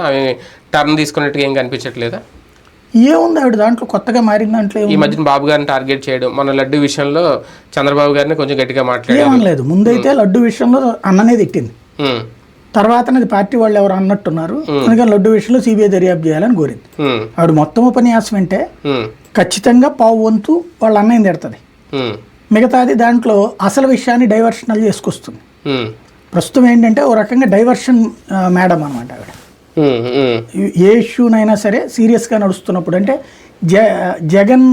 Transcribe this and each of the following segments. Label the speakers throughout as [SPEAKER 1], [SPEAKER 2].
[SPEAKER 1] ఆమె టర్న్ తీసుకున్నట్టుగా ఏం కనిపించట్లేదా?
[SPEAKER 2] ఏముంది ఆవిడ దాంట్లో కొత్తగా మారిన దాంట్లో
[SPEAKER 1] ఈ మధ్యన బాబు గారిని టార్గెట్ చేయడం, మన లడ్డు విషయంలో చంద్రబాబు గారిని కొంచెం గట్టిగా మాట్లాడారు.
[SPEAKER 2] ఏమనలేదు. ముందైతే లడ్డు విషయంలో అన్ననే తిట్టింది, తర్వాత అది పార్టీ వాళ్ళు ఎవరు అన్నట్టున్నారు, అందుకని లడ్డు విషయంలో సిబిఐ దర్యాప్తు చేయాలని కోరింది. ఆవిడ మొత్తం ఉపన్యాసం అంటే ఖచ్చితంగా పావు వంతు వాళ్ళ అన్నయ్య తిడుతుంది, మిగతాది దాంట్లో అసలు విషయాన్ని డైవర్షనల్ చేసుకొస్తుంది. ప్రస్తుతం ఏంటంటే ఓ రకంగా డైవర్షన్ మేడం అనమాట ఆవిడ. ఏ ఇష్యూనైనా సరే సీరియస్గా నడుస్తున్నప్పుడు అంటే జగన్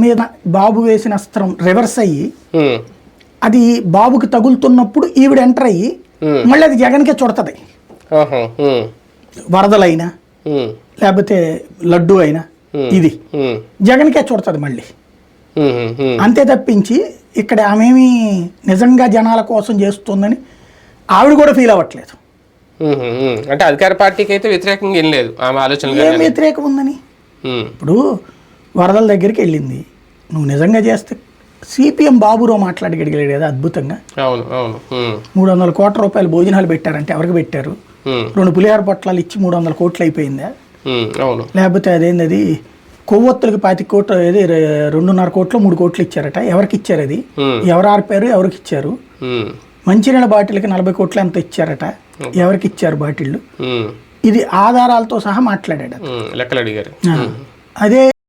[SPEAKER 2] మీద బాబు వేసిన అస్త్రం రివర్స్ అయ్యి అది బాబుకి తగులుతున్నప్పుడు ఈవిడ ఎంటర్ అయ్యి మళ్ళీ అది జగన్కే చుడతది. వరదలైనా లేకపోతే లడ్డు అయినా ఇది జగన్కే చుడతది మళ్ళీ. అంతే తప్పించి ఇక్కడ ఆమెమి నిజంగా జనాల కోసం చేస్తుందని ఆవిడ కూడా ఫీల్ అవ్వట్లేదు.
[SPEAKER 1] అంటే అధికార పార్టీకి అయితే వ్యతిరేకంగా ఏం లేదు ఆమె ఆలోచన.
[SPEAKER 2] ఏం వ్యతిరేకం ఉందని? ఇప్పుడు వరదల దగ్గరికి వెళ్ళింది, నువ్వు నిజంగా చేస్తే సిపిఎం బాబురావు మాట్లాడగలిగాడు కదా అద్భుతంగా. 300 కోట్ల రూపాయలు భోజనాలు పెట్టారంటే ఎవరికి పెట్టారు? 2 పులిహార పొట్లాలు ఇచ్చి 300 కోట్లు అయిపోయిందా? లేకపోతే అదేంది అది కొవ్వొత్తులకి 25 కోట్లు, ఏది 2.5 కోట్లు 3 కోట్లు ఇచ్చారట, ఎవరికి ఇచ్చారు? అది ఎవరు ఆర్పారు, ఎవరికి ఇచ్చారు? మంచినీళ్ళ బాటిల్కి 40 కోట్లు ఎంత ఇచ్చారట, ఎవరికి ఇచ్చారు బాటిళ్ళు? ఇది ఆధారాలతో సహా మాట్లాడాడు.
[SPEAKER 1] లెక్కలు అడిగారు.
[SPEAKER 2] అదే